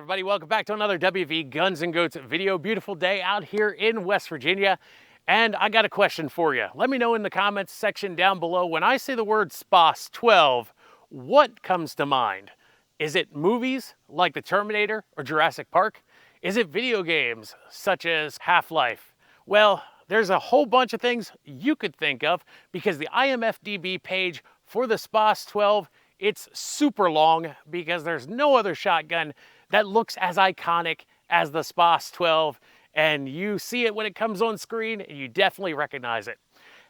everybody, welcome back to another WV Guns and Goats video. Beautiful day out here in West Virginia. And I got a question for you. Let me know in the comments section down below, when I say the word SPASS-12, what comes to mind? Is it movies like the Terminator or Jurassic Park? Is it video games such as Half-Life? Well, there's a whole bunch of things you could think of because the IMFDB page for the SPASS-12, it's super long because there's no other shotgun that looks as iconic as the SPASS-12, and you see it when it comes on screen and you definitely recognize it.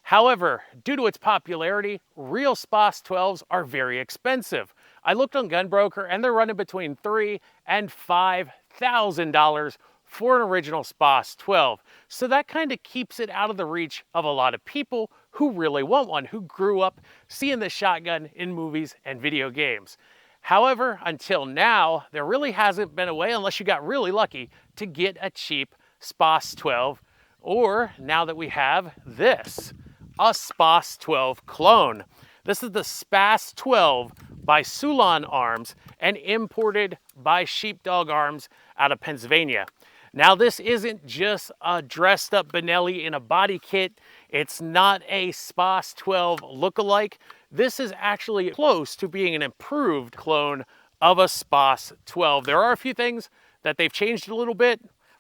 However, due to its popularity, real SPASS-12s are very expensive. I looked on Gunbroker and they're running between $3,000 and $5,000 for an original SPASS-12. So that kind of keeps it out of the reach of a lot of people who really want one, who grew up seeing this shotgun in movies and video games. However, until now, there really hasn't been a way, unless you got really lucky, to get a cheap SPASS-12, or now that we have this, a SPASS-12 clone. This is the SPASS-12 by Sulun Arms and imported by SheepDog Arms out of Pennsylvania. Now, this isn't just a dressed up Benelli in a body kit. It's not a SPASS-12 lookalike. This is actually close to being an improved clone of a SPASS-12. There are a few things that they've changed a little bit,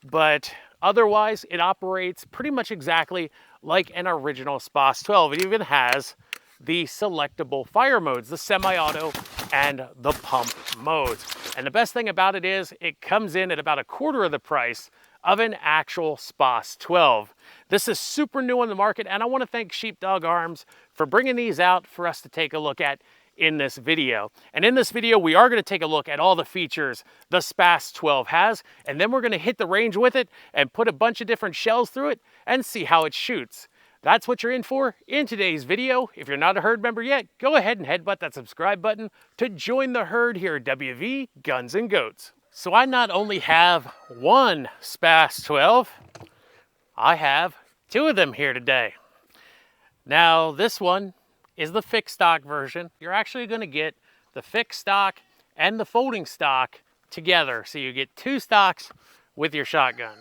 but otherwise it operates pretty much exactly like an original SPASS-12. It even has the selectable fire modes, the semi-auto and the pump modes. And the best thing about it is it comes in at about a quarter of the price of an actual SPASS-12. This is super new on the market, and I want to thank SheepDog Arms for bringing these out for us to take a look at in this video. And in this video, we are going to take a look at all the features the SPASS-12 has, and then we're going to hit the range with it and put a bunch of different shells through it and see how it shoots. That's what you're in for in today's video. If you're not a herd member yet, go ahead and headbutt that subscribe button to join the herd here at WV Guns and Goats. So I not only have one SPASS-12, I have two of them here today. Now, this one is the fixed stock version. You're actually going to get the fixed stock and the folding stock together. So you get two stocks with your shotgun.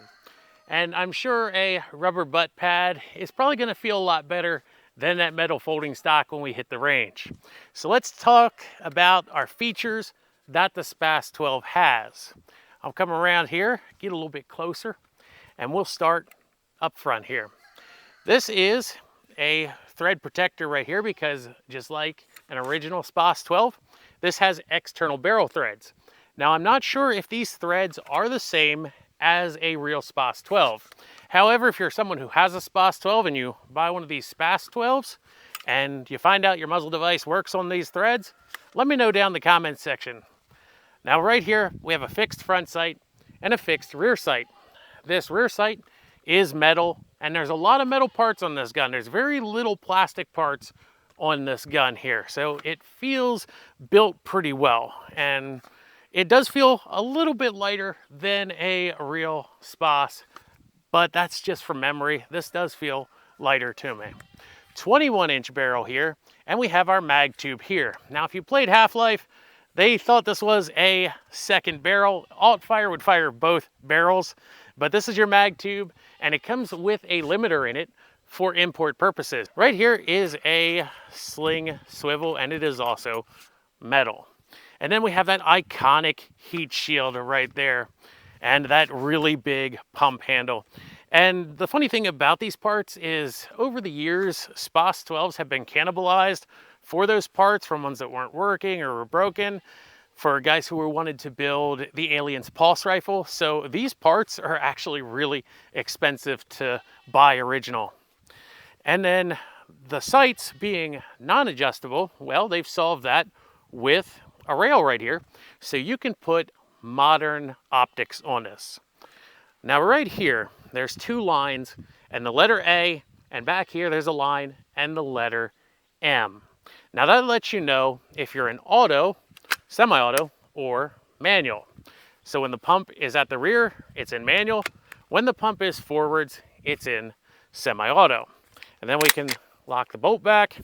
And I'm sure a rubber butt pad is probably going to feel a lot better than that metal folding stock when we hit the range. So let's talk about our features that the SPASS-12 has. I'll come around here, get a little bit closer, and we'll start up front here. This is a thread protector right here because just like an original SPASS-12, this has external barrel threads. Now, I'm not sure if these threads are the same as a real SPASS-12. However, if you're someone who has a SPASS-12 and you buy one of these SPASS-12s and you find out your muzzle device works on these threads, let me know down in the comments section. Now, right here, we have a fixed front sight and a fixed rear sight. This rear sight is metal, and there's a lot of metal parts on this gun. There's very little plastic parts on this gun here, so it feels built pretty well. And it does feel a little bit lighter than a real SPASS, but that's just from memory. This does feel lighter to me. 21-inch barrel here, and we have our mag tube here. Now, if you played Half-Life, they thought this was a second barrel. Alt-fire would fire both barrels, but this is your mag tube, and it comes with a limiter in it for import purposes. Right here is a sling swivel, and it is also metal. And then we have that iconic heat shield right there and that really big pump handle. And the funny thing about these parts is over the years, SPASS-12s have been cannibalized for those parts from ones that weren't working or were broken for guys who wanted to build the Aliens pulse rifle. So these parts are actually really expensive to buy original. And then the sights being non-adjustable, well, they've solved that with a rail right here, so you can put modern optics on this. Now, right here, there's two lines and the letter A, and back here there's a line and the letter M. Now, that lets you know if you're in auto, semi-auto, or manual. So when the pump is at the rear, it's in manual. When the pump is forwards, it's in semi-auto. And then we can lock the bolt back,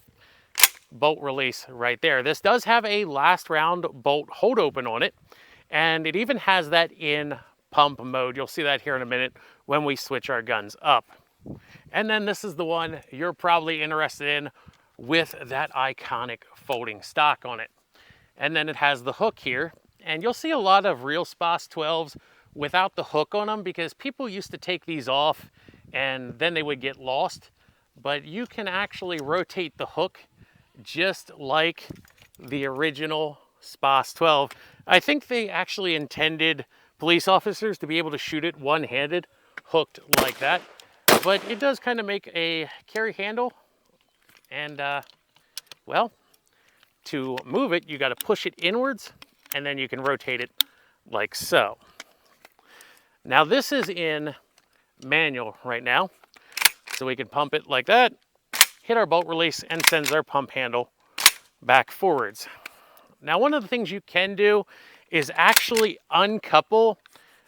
bolt release right there. This does have a last round bolt hold open on it, And it even has that in pump mode. You'll see that here in a minute when we switch our guns up. And then this is the one you're probably interested in with that iconic folding stock on it. And then it has the hook here. And you'll see a lot of real Spas-12s without the hook on them because people used to take these off and then they would get lost. But you can actually rotate the hook just like the original Spas-12. I think they actually intended police officers to be able to shoot it one-handed, hooked like that. But it does kind of make a carry handle. And, well, to move it, you got to push it inwards, and then you can rotate it like so. Now, this is in manual right now. So we can pump it like that, hit our bolt release, and sends our pump handle back forwards. Now, one of the things you can do is actually uncouple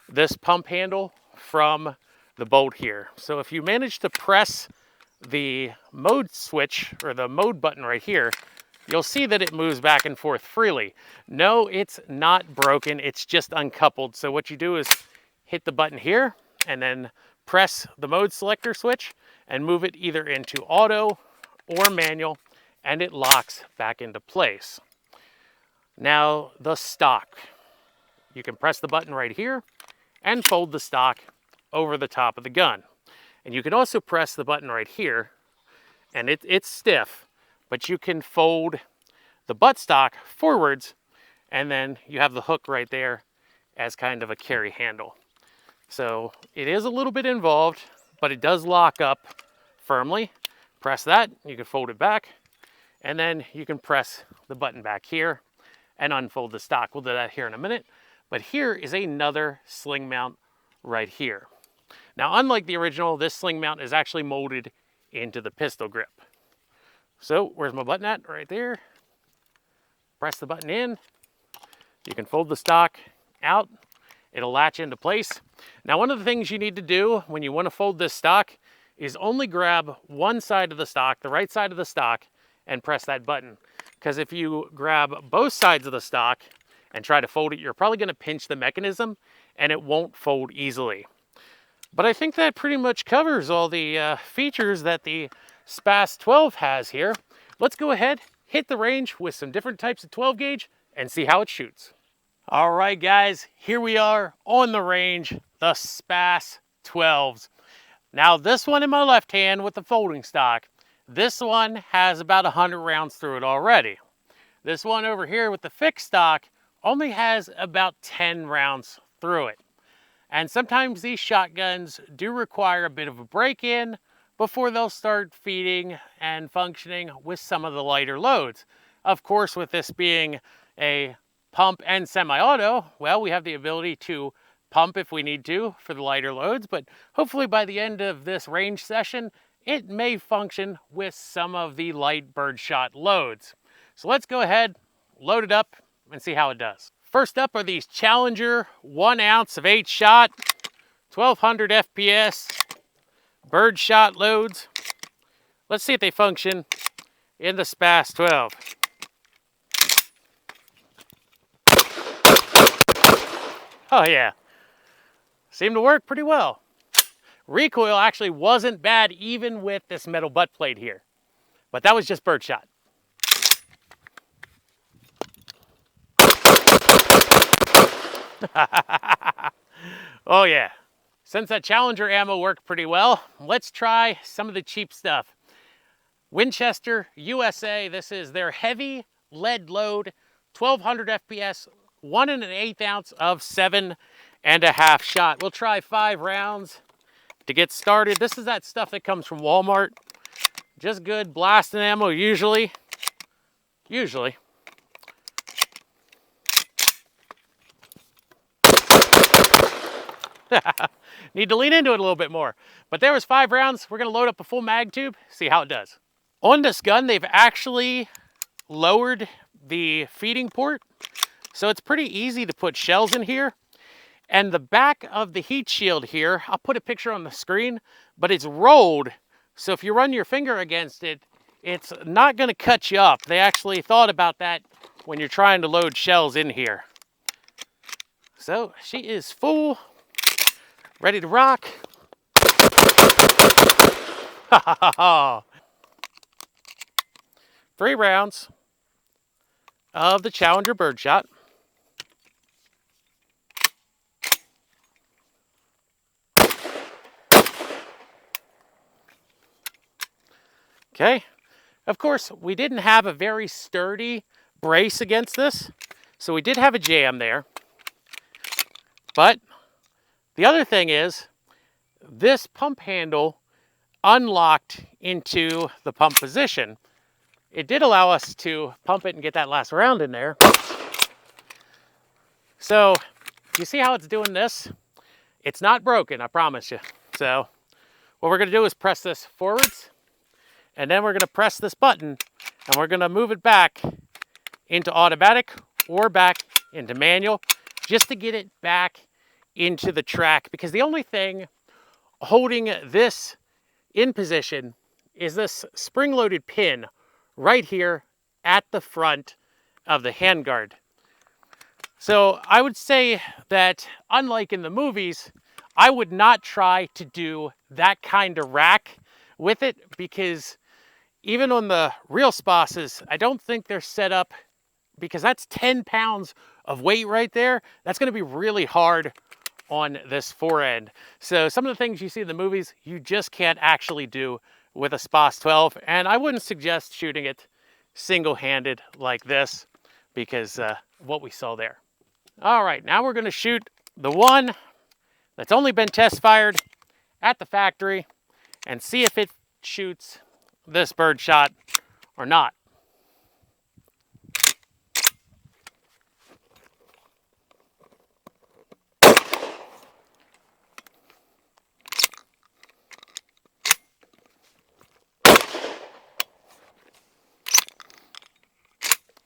this pump handle from the bolt here. So if you manage to press the mode switch or the mode button right here, you'll see that it moves back and forth freely. No, it's not broken, it's just uncoupled. So what you do is hit the button here and then press the mode selector switch and move it either into auto or manual, and it locks back into place. Now, the stock. You can press the button right here and fold the stock over the top of the gun. And you can also press the button right here, and it's stiff, but you can fold the buttstock forwards, and then you have the hook right there as kind of a carry handle. So it is a little bit involved, but it does lock up firmly. Press that, you can fold it back, and then you can press the button back here and unfold the stock. We'll do that here in a minute. But here is another sling mount right here. Now, unlike the original, this sling mount is actually molded into the pistol grip. So where's my button at? Right there. Press the button in. You can fold the stock out. It'll latch into place. Now, one of the things you need to do when you want to fold this stock is only grab one side of the stock, the right side of the stock, and press that button. Because if you grab both sides of the stock and try to fold it, you're probably going to pinch the mechanism and it won't fold easily. But I think that pretty much covers all the features that the Spas-12 has here. Let's go ahead, hit the range with some different types of 12 gauge and see how it shoots. All right, guys, here we are on the range, the Spas-12s. Now, this one in my left hand with the folding stock, this one has about 100 rounds through it already. This one over here with the fixed stock only has about 10 rounds through it. And sometimes these shotguns do require a bit of a break-in before they'll start feeding and functioning with some of the lighter loads. Of course, with this being a pump and semi-auto, well, we have the ability to pump if we need to for the lighter loads, but hopefully by the end of this range session, it may function with some of the light birdshot loads. So let's go ahead, load it up, and see how it does. First up are these Challenger 1 ounce of 8 shot, 1200 FPS, birdshot loads. Let's see if they function in the Spas-12. Oh yeah, seemed to work pretty well. Recoil actually wasn't bad even with this metal butt plate here, but that was just birdshot. Oh yeah, since that Challenger ammo worked pretty well, let's try some of the cheap stuff. Winchester USA, this is their heavy lead load, 1200 FPS, 1 1/8 ounce of 7.5 shot. We'll try 5 rounds to get started. This is that stuff that comes from Walmart. Just good blasting ammo usually. Need to lean into it a little bit more. But there was 5 rounds. We're gonna load up a full mag tube, see how it does. On this gun, they've actually lowered the feeding port, so it's pretty easy to put shells in here. And the back of the heat shield here, I'll put a picture on the screen, but it's rolled, so if you run your finger against it, it's not gonna cut you up. They actually thought about that when you're trying to load shells in here. So she is full, ready to rock. 3 rounds of the Challenger birdshot. Okay, of course, we didn't have a very sturdy brace against this, so we did have a jam there. But the other thing is, this pump handle unlocked into the pump position. It did allow us to pump it and get that last round in there. So, you see how it's doing this? It's not broken, I promise you. So, what we're gonna do is press this forwards, and then we're gonna press this button, and we're gonna move it back into automatic or back into manual, just to get it back into the track. Because the only thing holding this in position is this spring-loaded pin right here at the front of the handguard. So I would say that, unlike in the movies, I would not try to do that kind of rack with it, because even on the real Spasses, I don't think they're set up, because that's 10 pounds of weight right there. That's going to be really hard on this forend. So some of the things you see in the movies, you just can't actually do with a Spas-12, and I wouldn't suggest shooting it single-handed like this, because what we saw there. All right, now we're going to shoot the one that's only been test fired at the factory and see if it shoots this bird shot or not.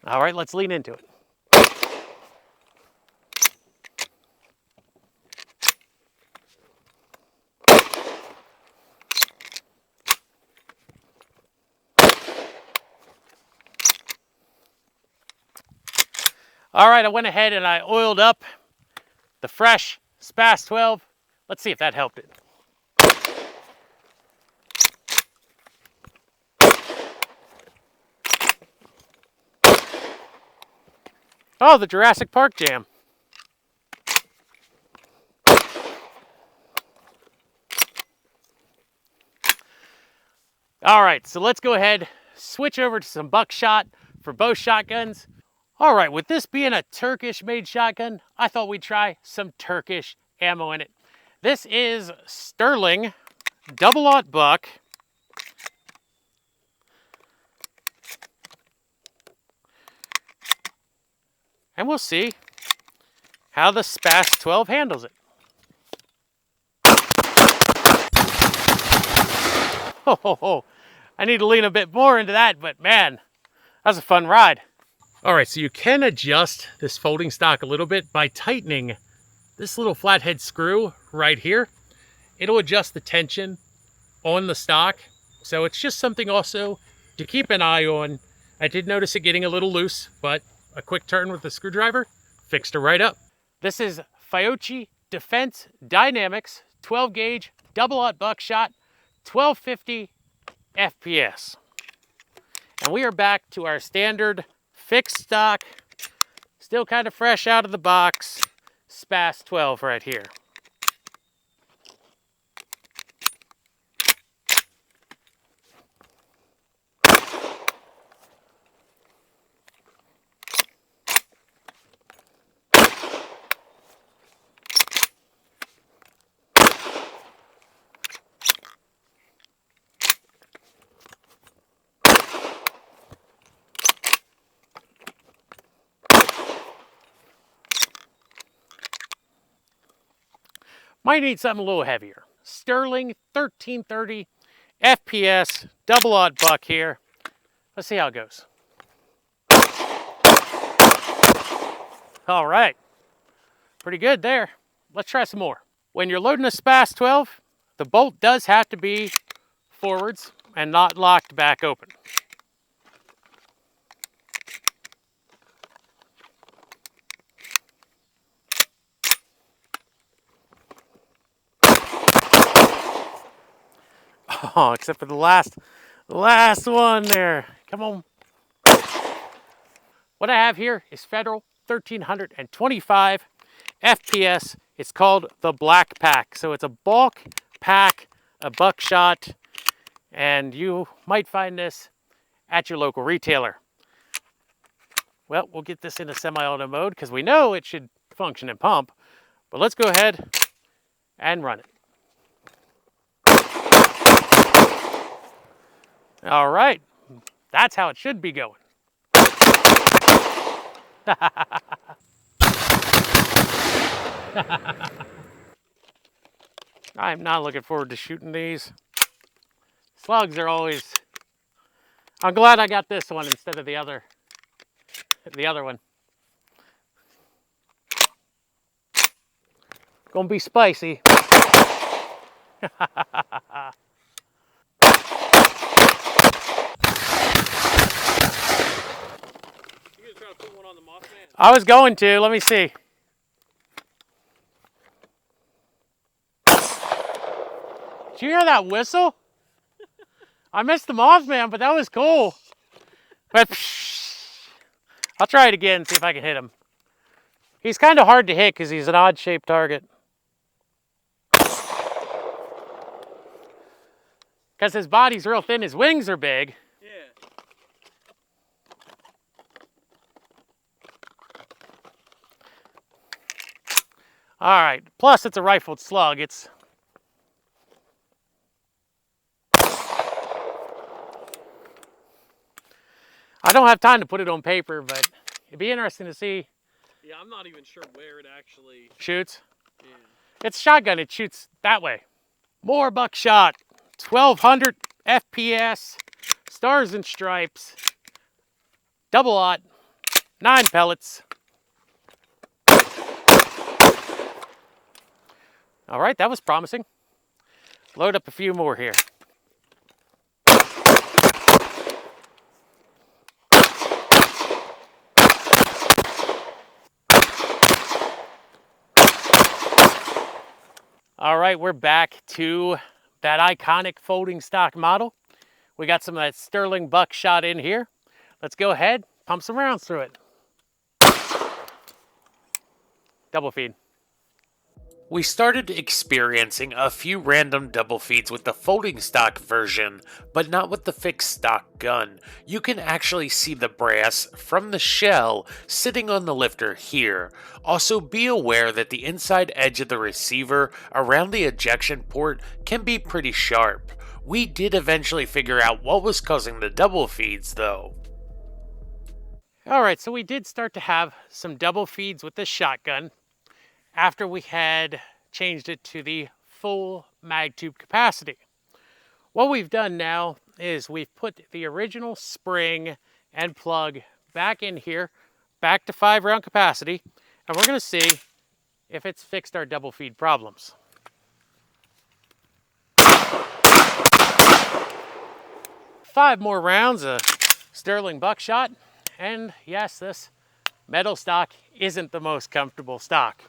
All right, let's lean into it. All right, I went ahead and I oiled up the fresh Spas-12. Let's see if that helped it. Oh, the Jurassic Park jam. All right, so let's go ahead, switch over to some buckshot for both shotguns. All right, with this being a Turkish-made shotgun, I thought we'd try some Turkish ammo in it. This is Sterling double-aught buck. And we'll see how the Spas-12 handles it. Oh, I need to lean a bit more into that, but man, that was a fun ride. All right, so you can adjust this folding stock a little bit by tightening this little flathead screw right here. It'll adjust the tension on the stock. So it's just something also to keep an eye on. I did notice it getting a little loose, but a quick turn with the screwdriver fixed it right up. This is Fiocchi Defense Dynamics 12 gauge double-aught buckshot, 1250 FPS. And we are back to our standard fixed stock, still kind of fresh out of the box, Spas-12 right here. Might need something a little heavier. Sterling 1330 FPS, double-aught buck here. Let's see how it goes. All right, pretty good there. Let's try some more. When you're loading a Spas-12, the bolt does have to be forwards and not locked back open. Oh, except for the last one there. Come on. What I have here is Federal 1325 FPS. It's called the Black Pack. So it's a bulk pack, a buckshot, and you might find this at your local retailer. Well, we'll get this into semi-auto mode because we know it should function and pump, but let's go ahead and run it. All right, that's how it should be going. I'm not looking forward to shooting these. Slugs are always... I'm glad I got this one instead of the other one. Gonna be spicy. I was going to. Let me see. Did you hear that whistle? I missed the Mothman, but that was cool. But I'll try it again and see if I can hit him. He's kind of hard to hit because he's an odd-shaped target. Because his body's real thin, his wings are big. Yeah. All right. Plus, it's a rifled slug. It's... I don't have time to put it on paper, but it'd be interesting to see. Yeah, I'm not even sure where it actually shoots. Yeah. It's shotgun. It shoots that way. More buckshot. 1200 FPS. Stars and stripes. Double-aught. 9 pellets. All right, that was promising. Load up a few more here. All right, we're back to that iconic folding stock model. We got some of that sterling buckshot in here. Let's go ahead, pump some rounds through it. Double feed. We started experiencing a few random double feeds with the folding stock version, but not with the fixed stock gun. You can actually see the brass from the shell sitting on the lifter here. Also be aware that the inside edge of the receiver around the ejection port can be pretty sharp. We did eventually figure out what was causing the double feeds though. Alright, so we did start to have some double feeds with this shotgun after we had changed it to the full mag tube capacity. What we've done now is we've put the original spring and plug back in here, back to 5-round capacity, and we're going to see if it's fixed our double feed problems. Five more rounds of sterling buckshot, and yes, this metal stock isn't the most comfortable stock.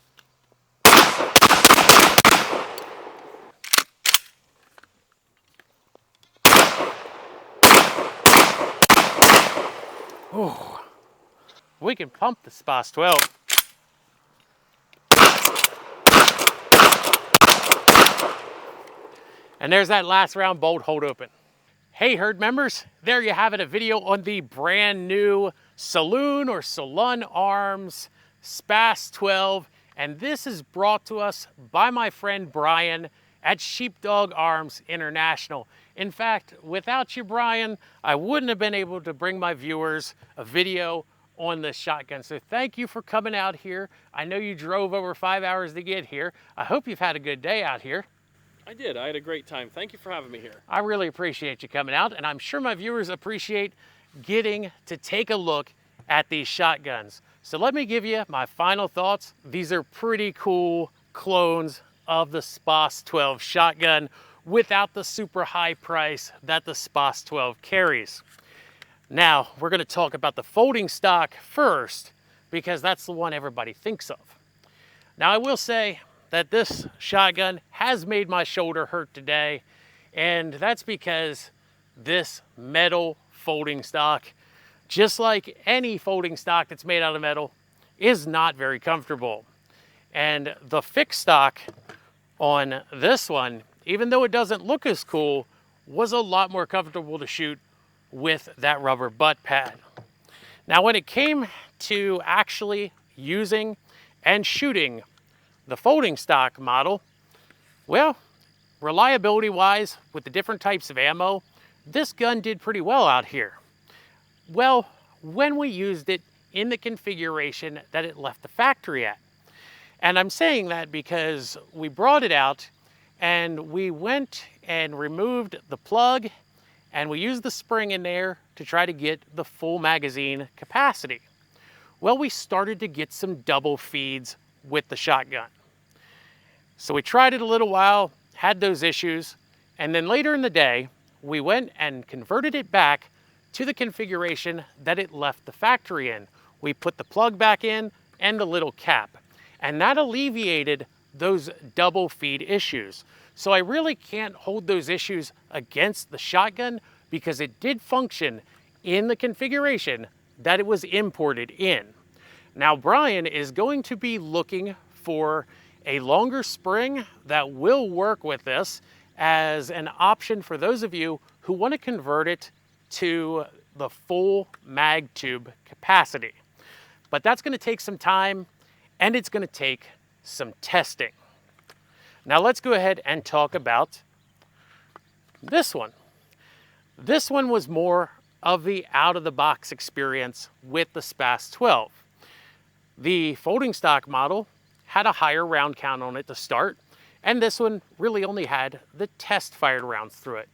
Ooh, we can pump the Spas-12. And there's that last round bolt hold open. Hey herd members, there you have it, a video on the brand new Sulun or Sulun Arms Spas-12. And this is brought to us by my friend Brian at SheepDog Arms International. In fact, without you, Brian, I wouldn't have been able to bring my viewers a video on this shotgun. So thank you for coming out here. I know you drove over 5 hours to get here. I hope you've had a good day out here. I did. I had a great time. Thank you for having me here. I really appreciate you coming out, and I'm sure my viewers appreciate getting to take a look at these shotguns. So let me give you my final thoughts. These are pretty cool clones of the Spas-12 shotgun without the super high price that the Spas-12 carries. Now, we're going to talk about the folding stock first because that's the one everybody thinks of. Now, I will say that this shotgun has made my shoulder hurt today. And that's because this metal folding stock, just like any folding stock that's made out of metal, is not very comfortable. And the fixed stock on this one, even though it doesn't look as cool, was a lot more comfortable to shoot with that rubber butt pad. Now, when it came to actually using and shooting the folding stock model, well, reliability wise, with the different types of ammo, this gun did pretty well out here. Well, when we used it in the configuration that it left the factory at. And I'm saying that because we brought it out and we went and removed the plug and we used the spring in there to try to get the full magazine capacity. Well, we started to get some double feeds with the shotgun. So we tried it a little while, had those issues, and then later in the day, we went and converted it back to the configuration that it left the factory in. We put the plug back in and the little cap, and that alleviated those double feed issues. So I really can't hold those issues against the shotgun because it did function in the configuration that it was imported in. Now, Brian is going to be looking for a longer spring that will work with this as an option for those of you who want to convert it to the full mag tube capacity. But that's going to take some time and it's going to take some testing. Now let's go ahead and talk about this one. This one was more of the out-of-the-box experience with the SPASS-12. The folding stock model had a higher round count on it to start, and this one really only had the test-fired rounds through it.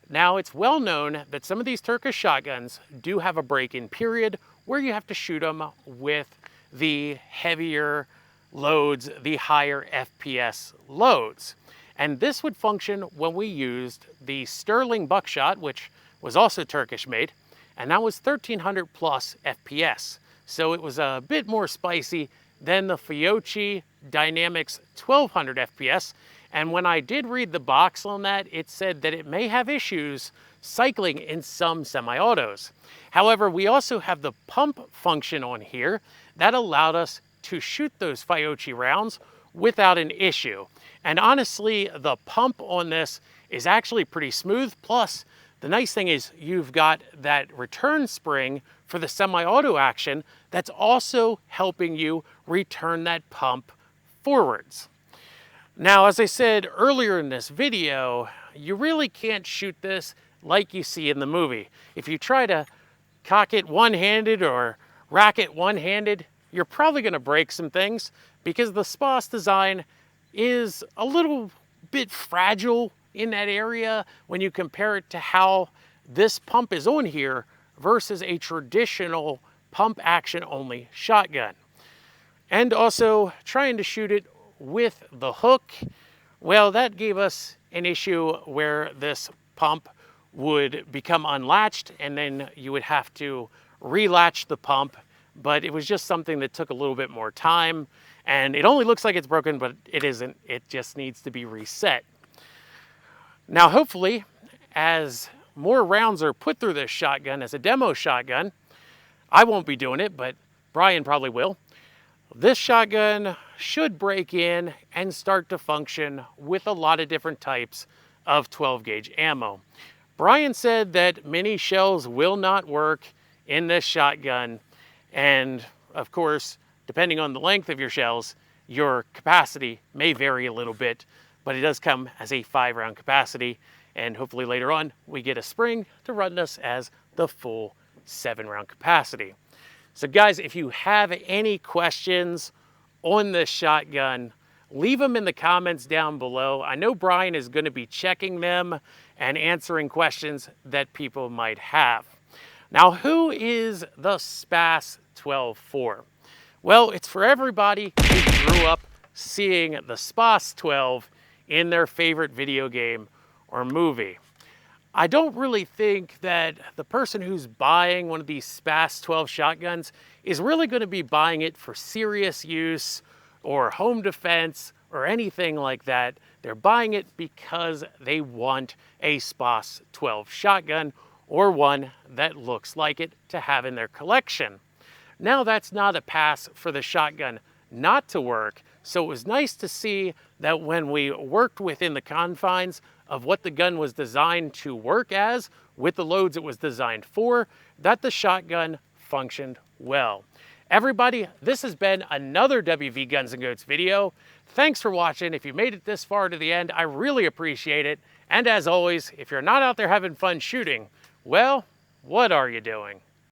Now, it's well known that some of these Turkish shotguns do have a break-in period where you have to shoot them with the heavier loads, the higher FPS loads. And this would function when we used the Sterling buckshot, which was also Turkish made, and that was 1300 plus FPS. So it was a bit more spicy than the Fiocchi Dynamics 1200 FPS. And when I did read the box on that, it said that it may have issues cycling in some semi-autos. However, we also have the pump function on here that allowed us to shoot those Fiocchi rounds without an issue. And honestly, the pump on this is actually pretty smooth. Plus, the nice thing is you've got that return spring for the semi-auto action that's also helping you return that pump forwards. Now, as I said earlier in this video, you really can't shoot this like you see in the movie. If you try to cock it one-handed or rack it one-handed, you're probably going to break some things because the SPASS design is a little bit fragile in that area when you compare it to how this pump is on here versus a traditional pump action only shotgun. And also trying to shoot it with the hook, well, that gave us an issue where this pump would become unlatched and then you would have to relatch the pump, but it was just something that took a little bit more time, and it only looks like it's broken, but it isn't. It just needs to be reset. Now, hopefully, as more rounds are put through this shotgun as a demo shotgun, I won't be doing it, but Brian probably will. This shotgun should break in and start to function with a lot of different types of 12 gauge ammo. Brian said that mini shells will not work in this shotgun, and of course, depending on the length of your shells, your capacity may vary a little bit, but it does come as a 5-round capacity, and hopefully later on we get a spring to run us as the full 7-round capacity. So guys, if you have any questions on this shotgun, leave them in the comments down below. I know Brian is going to be checking them and answering questions that people might have. Now, who is the SPASS-12 for? Well, it's for everybody who grew up seeing the Spas-12 in their favorite video game or movie. I don't really think that the person who's buying one of these Spas-12 shotguns is really going to be buying it for serious use or home defense or anything like that. They're buying it because they want a SPASS-12 shotgun or one that looks like it to have in their collection. Now that's not a pass for the shotgun not to work, so it was nice to see that when we worked within the confines of what the gun was designed to work as, with the loads it was designed for, that the shotgun functioned well. Everybody, this has been another WV Guns and Goats video. Thanks for watching. If you made it this far to the end, I really appreciate it. And as always, if you're not out there having fun shooting, well, what are you doing?